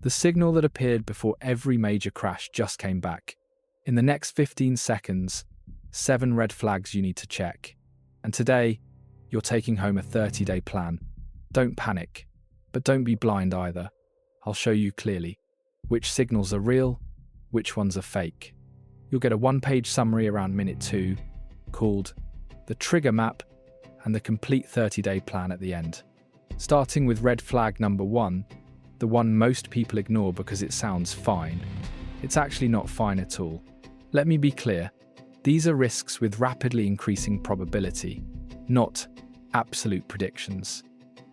The signal that appeared before every major crash just came back. In the next 15 seconds, 7 red flags you need to check. And today, you're taking home a 30-day plan. Don't panic, but don't be blind either. I'll show you clearly which signals are real, which ones are fake. You'll get a 1-page summary around minute 2 called the trigger map and the complete 30-day plan at the end. Starting with red flag number 1, the one most people ignore because it sounds fine. It's actually not fine at all. Let me be clear. These are risks with rapidly increasing probability, not absolute predictions.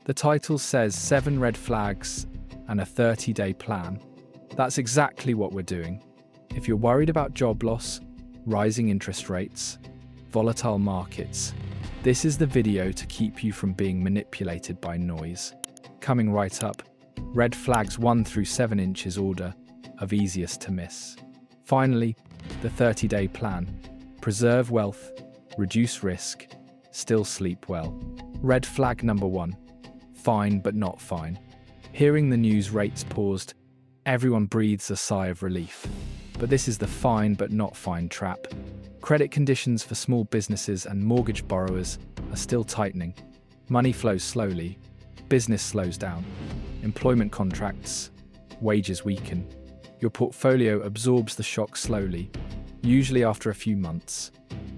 The title says 7 red flags and a 30-day plan. That's exactly what we're doing. If you're worried about job loss, rising interest rates, volatile markets, this is the video to keep you from being manipulated by noise. Coming right up, red flags 1 through 7 inches order of easiest to miss. Finally, the 30-day plan. Preserve wealth, reduce risk, still sleep well. Red flag number 1. Fine but not fine. Hearing the news rates paused, everyone breathes a sigh of relief. But this is the fine but not fine trap. Credit conditions for small businesses and mortgage borrowers are still tightening. Money flows slowly, business slows down, employment contracts, wages weaken. Your portfolio absorbs the shock slowly, usually after a few months.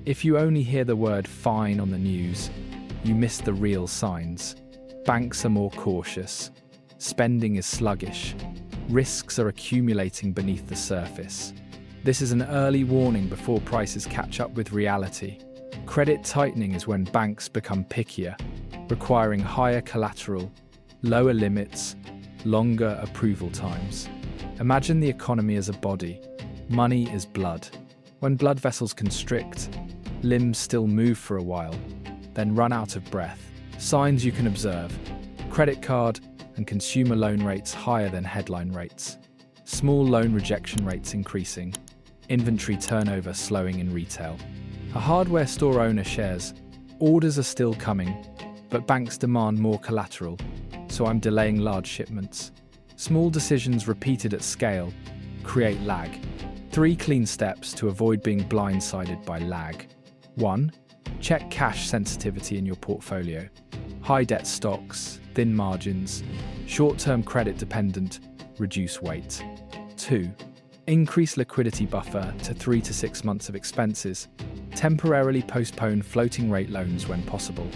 If you only hear the word fine on the news, you miss the real signs. Banks are more cautious. Spending is sluggish. Risks are accumulating beneath the surface. This is an early warning before prices catch up with reality. Credit tightening is when banks become pickier, requiring higher collateral, lower limits, longer approval times. Imagine the economy as a body. Money is blood. When blood vessels constrict, limbs still move for a while, then run out of breath. Signs you can observe: credit card and consumer loan rates higher than headline rates, small loan rejection rates increasing, inventory turnover slowing in retail. A hardware store owner shares, orders are still coming, but banks demand more collateral, so I'm delaying large shipments. Small decisions repeated at scale create lag. 3 clean steps to avoid being blindsided by lag. 1. Check cash sensitivity in your portfolio. High debt stocks, thin margins, short-term credit dependent, reduce weight. 2. Increase liquidity buffer to 3 to 6 months of expenses. Temporarily postpone floating rate loans when possible.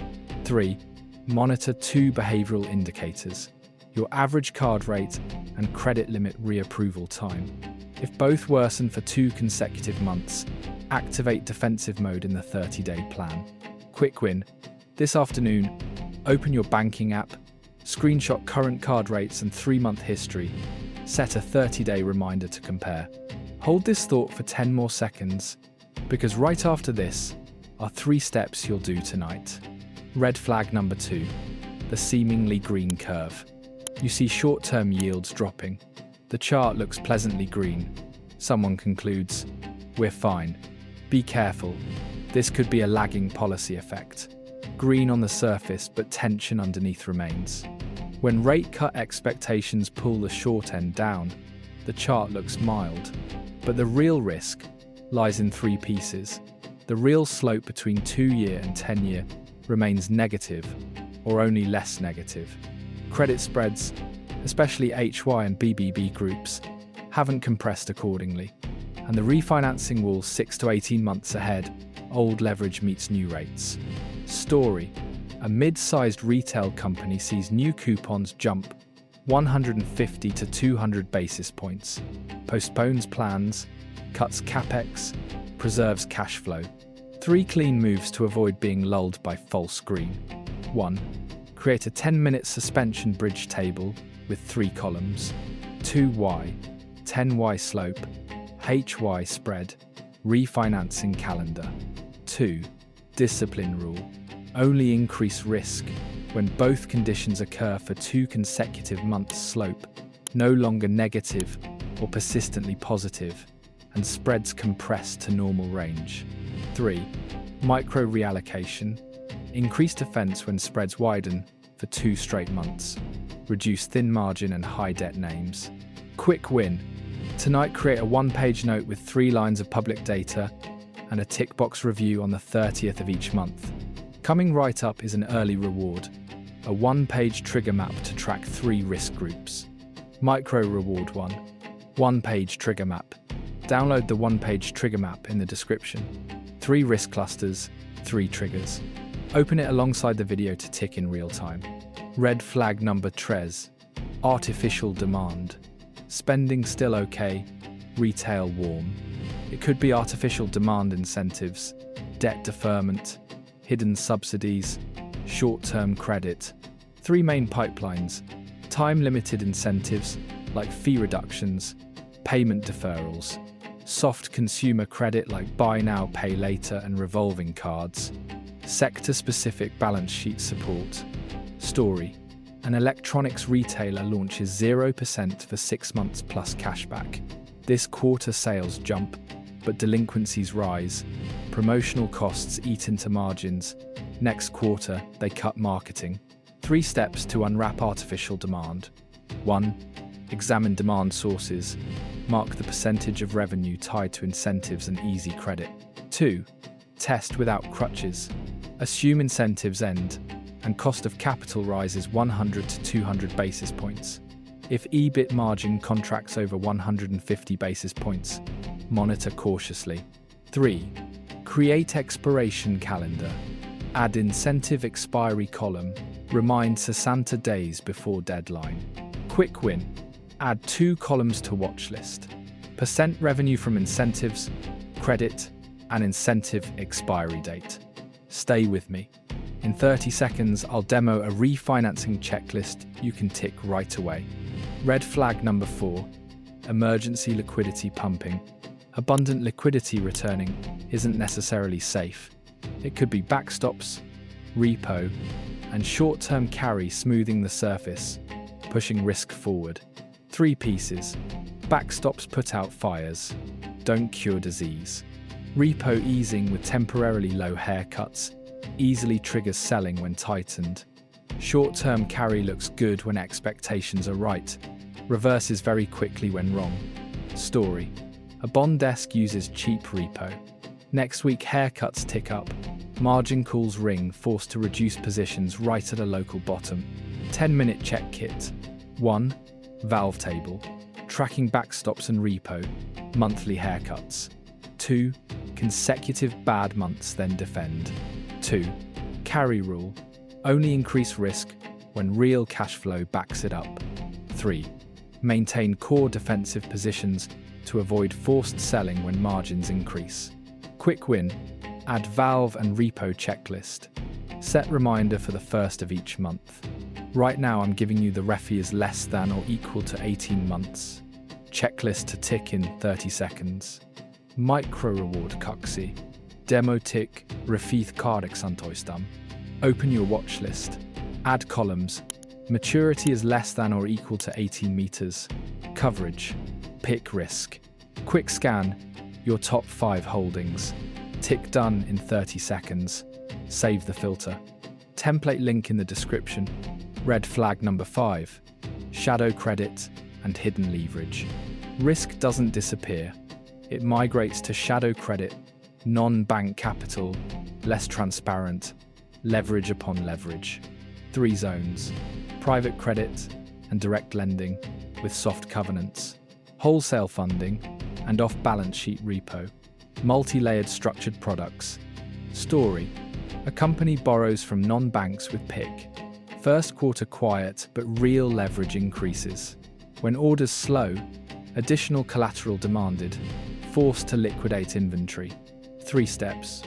3. Monitor 2 behavioral indicators: your average card rate and credit limit reapproval time. If both worsen for 2 consecutive months, activate defensive mode in the 30-day plan. Quick win. This afternoon, open your banking app, screenshot current card rates and 3-month history. Set a 30-day reminder to compare. Hold this thought for 10 more seconds, because right after this are 3 steps you'll do tonight. Red flag number 2, the seemingly green curve. You see short-term yields dropping. The chart looks pleasantly green. Someone concludes, "We're fine." Be careful. This could be a lagging policy effect. Green on the surface, but tension underneath remains. When rate cut expectations pull the short end down, the chart looks mild. But the real risk lies in 3 pieces. The real slope between 2-year and 10-year remains negative, or only less negative. Credit spreads, especially HY and BBB groups, haven't compressed accordingly. And the refinancing wall 6 to 18 months ahead, old leverage meets new rates. Story: a mid-sized retail company sees new coupons jump 150 to 200 basis points, postpones plans, cuts capex, preserves cash flow. 3 clean moves to avoid being lulled by false green. 1. Create a 10-minute suspension bridge table with 3 columns. 2Y, 10Y slope, HY spread, refinancing calendar. 2. Discipline rule. Only increase risk when both conditions occur for 2 consecutive months slope, no longer negative or persistently positive, and spreads compress to normal range. 3. Micro reallocation. Increase defense when spreads widen for 2 straight months. Reduce thin margin and high debt names. Quick win. Tonight, create a one-page note with 3 lines of public data and a tick box review on the 30th of each month. Coming right up is an early reward, a one-page trigger map to track 3 risk groups. Micro reward 1. One-page trigger map. Download the one-page trigger map in the description. 3 risk clusters, 3 triggers. Open it alongside the video to tick in real time. Red flag number 3. Artificial demand. Spending still okay, retail warm. It could be artificial demand incentives, debt deferment, hidden subsidies, short-term credit. 3 main pipelines: time-limited incentives like fee reductions, payment deferrals, soft consumer credit like buy now, pay later and revolving cards, sector-specific balance sheet support. Story: an electronics retailer launches 0% for 6 months plus cashback. This quarter sales jump, but delinquencies rise. Promotional costs eat into margins. Next quarter, they cut marketing. 3 steps to unwrap artificial demand. 1. Examine demand sources. Mark the percentage of revenue tied to incentives and easy credit. 2. Test without crutches. Assume incentives end and cost of capital rises 100 to 200 basis points. If EBIT margin contracts over 150 basis points, monitor cautiously. 3. Create expiration calendar. Add incentive expiry column. Remind 60 days before deadline. Quick win. Add 2 columns to watch list. Percent revenue from incentives, credit, and incentive expiry date. Stay with me. In 30 seconds, I'll demo a refinancing checklist you can tick right away. Red flag number 4. Emergency liquidity pumping. Abundant liquidity returning isn't necessarily safe. It could be backstops, repo, and short-term carry smoothing the surface, pushing risk forward. 3 pieces. Backstops put out fires, don't cure disease. Repo easing with temporarily low haircuts, easily triggers selling when tightened. Short-term carry looks good when expectations are right, reverses very quickly when wrong. Story: a bond desk uses cheap repo. Next week haircuts tick up, margin calls ring, forced to reduce positions right at a local bottom. 10-minute check kit. 1. Valve table. Tracking backstops and repo, monthly haircuts. 2. Consecutive bad months, then defend. 2. Carry rule. Only increase risk when real cash flow backs it up. 3. Maintain core defensive positions to avoid forced selling when margins increase. Quick win. Add valve and repo checklist. Set reminder for the 1st of each month. Right now I'm giving you the refi is less than or equal to 18 months. Checklist to tick in 30 seconds. Micro reward cuxi. Demo tick refith card exantoistam. Open your watch list. Add columns. Maturity is less than or equal to 18 meters. Coverage. Pick risk. Quick scan your top 5 holdings. Tick done in 30 seconds. Save the filter. Template link in the description. Red flag number 5. Shadow credit and hidden leverage. Risk doesn't disappear. It migrates to shadow credit, non-bank capital, less transparent, leverage upon leverage. 3 zones: private credit and direct lending with soft covenants, wholesale funding and off-balance sheet repo, multi-layered structured products. Story: a company borrows from non-banks with PIK. First quarter quiet, but real leverage increases. When orders slow, additional collateral demanded, forced to liquidate inventory. 3 steps.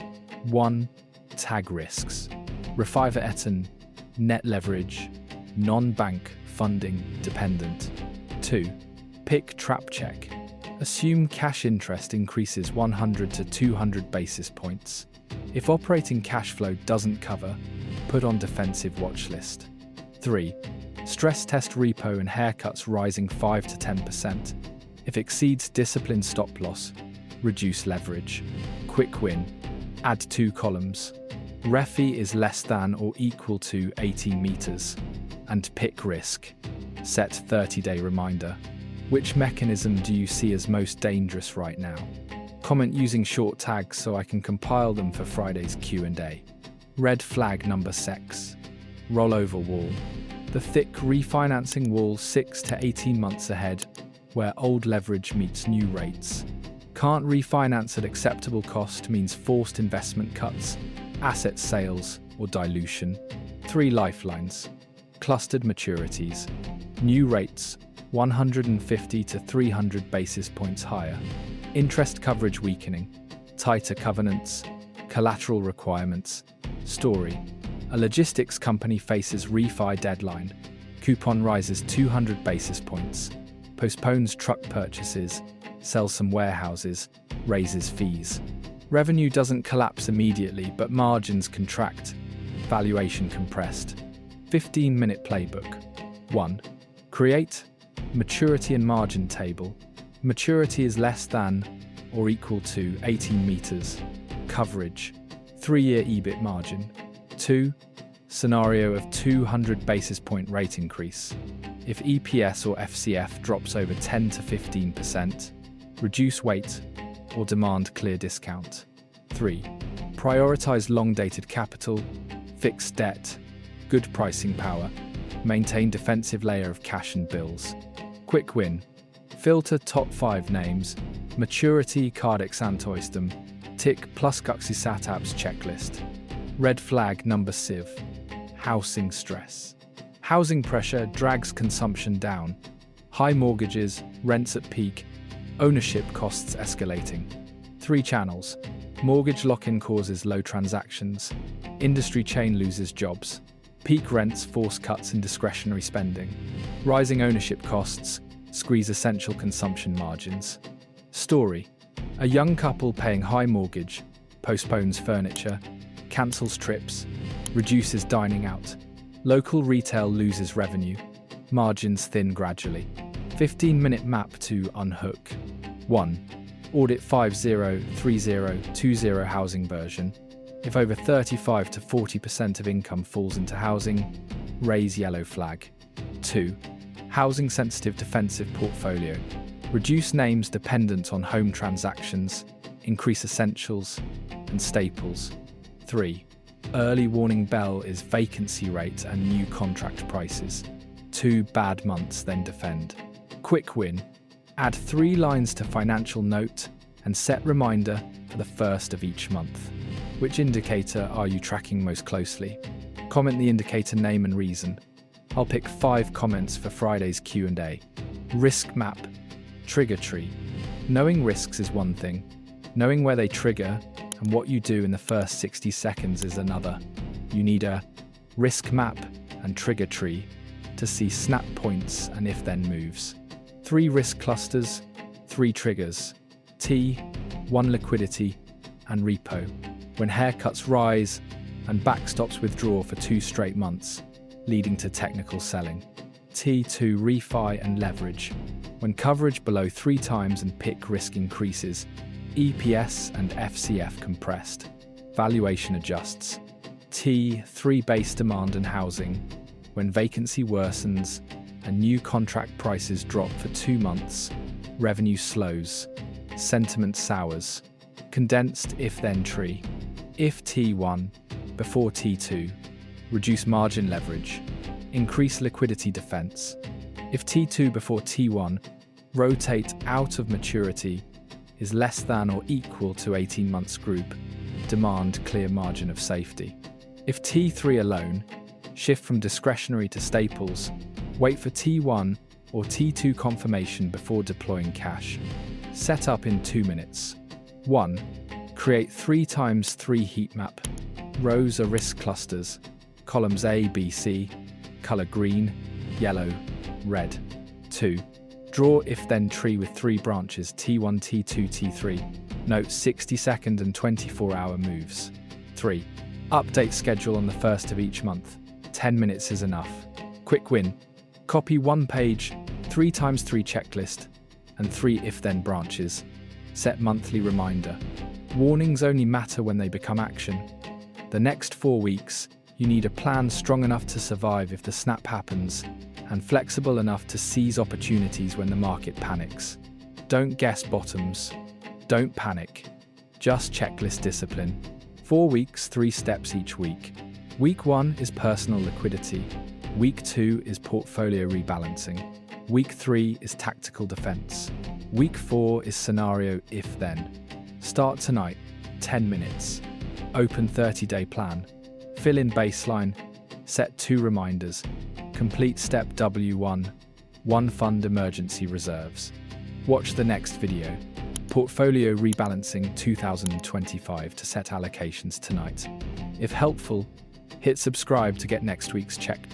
1. Tag risks. Refiver etten, net leverage, non-bank funding dependent. 2. Pick trap check. Assume cash interest increases 100 to 200 basis points. If operating cash flow doesn't cover, put on defensive watch list. 3. Stress test repo and haircuts rising 5 to 10%. If exceeds disciplined stop loss, reduce leverage. Quick win. Add 2 columns. Refi is less than or equal to 18 meters. And pick risk. Set 30-day reminder. Which mechanism do you see as most dangerous right now? Comment using short tags so I can compile them for Friday's Q&A. Red flag number 6. Rollover wall. The thick refinancing wall 6 to 18 months ahead, where old leverage meets new rates. Can't refinance at acceptable cost means forced investment cuts, asset sales, or dilution. 3 lifelines. Clustered maturities. New rates, 150 to 300 basis points higher. Interest coverage weakening. Tighter covenants. Collateral requirements. Story. A logistics company faces refi deadline. Coupon rises 200 basis points. Postpones truck purchases. Sells some warehouses. Raises fees. Revenue doesn't collapse immediately, but margins contract. Valuation compressed. 15-minute playbook. 1. Create maturity and margin table. Maturity is less than or equal to 18 meters. Coverage. 3-year EBIT margin. 2. Scenario of 200 basis point rate increase. If EPS or FCF drops over 10 to 15%, reduce weight or demand clear discount. 3. Prioritize long-dated capital, fixed debt, good pricing power, maintain defensive layer of cash and bills. Quick win. Filter top 5 names, maturity Cardex Antoistum, tick plus Guxisat apps checklist. Red flag number 6. Housing stress. Housing pressure drags consumption down. High mortgages, rents at peak, ownership costs escalating. 3 channels. Mortgage lock-in causes low transactions. Industry chain loses jobs. Peak rents force cuts in discretionary spending. Rising ownership costs squeeze essential consumption margins. Story. A young couple paying high mortgage postpones furniture, cancels trips, reduces dining out. Local retail loses revenue. Margins thin gradually. 15-minute map to unhook. 1. Audit 503020 housing version. If over 35 to 40% of income falls into housing, raise yellow flag. 2. Housing-sensitive defensive portfolio. Reduce names dependent on home transactions, increase essentials and staples. 3. Early warning bell is vacancy rate and new contract prices. 2 bad months, then defend. Quick win. Add 3 lines to financial note and set reminder for the first of each month. Which indicator are you tracking most closely? Comment the indicator name and reason. I'll pick 5 comments for Friday's Q&A. Risk map. Trigger tree. Knowing risks is one thing. Knowing where they trigger and what you do in the first 60 seconds is another. You need a risk map and trigger tree to see snap points and if-then moves. 3 risk clusters, 3 triggers. T, 1 liquidity, and repo. When haircuts rise and backstops withdraw for 2 straight months, leading to technical selling. T2 refi and leverage. When coverage below 3 times and PIK risk increases, EPS and FCF compressed. Valuation adjusts. T3 base demand and housing. When vacancy worsens and new contract prices drop for 2 months, revenue slows. Sentiment sours. Condensed if-then tree. If T1 before T2, reduce margin leverage, increase liquidity defense. If T2 before T1, rotate out of maturity, is less than or equal to 18 months group, demand clear margin of safety. If T3 alone, shift from discretionary to staples, wait for T1 or T2 confirmation before deploying cash. Set up in 2 minutes. 1. Create 3 times 3 heat map. Rows are risk clusters. Columns A, B, C. Color green, yellow, red. 2. Draw if-then tree with 3 branches T1, T2, T3. Note 60-second and 24-hour moves. 3. Update schedule on the first of each month. 10 minutes is enough. Quick win. Copy 1 page, 3 times 3 checklist, and 3 if-then branches. Set monthly reminder. Warnings only matter when they become action. The next 4 weeks, you need a plan strong enough to survive if the snap happens and flexible enough to seize opportunities when the market panics. Don't guess bottoms. Don't panic. Just checklist discipline. 4 weeks, 3 steps each week. Week 1 is personal liquidity. Week 2 is portfolio rebalancing. Week 3 is tactical defense. Week 4 is scenario if-then. Start tonight, 10 minutes. Open 30-day plan. Fill in baseline. Set 2 reminders. Complete step W1. 1 fund emergency reserves. Watch the next video. Portfolio Rebalancing 2025 to set allocations tonight. If helpful, hit subscribe to get next week's check.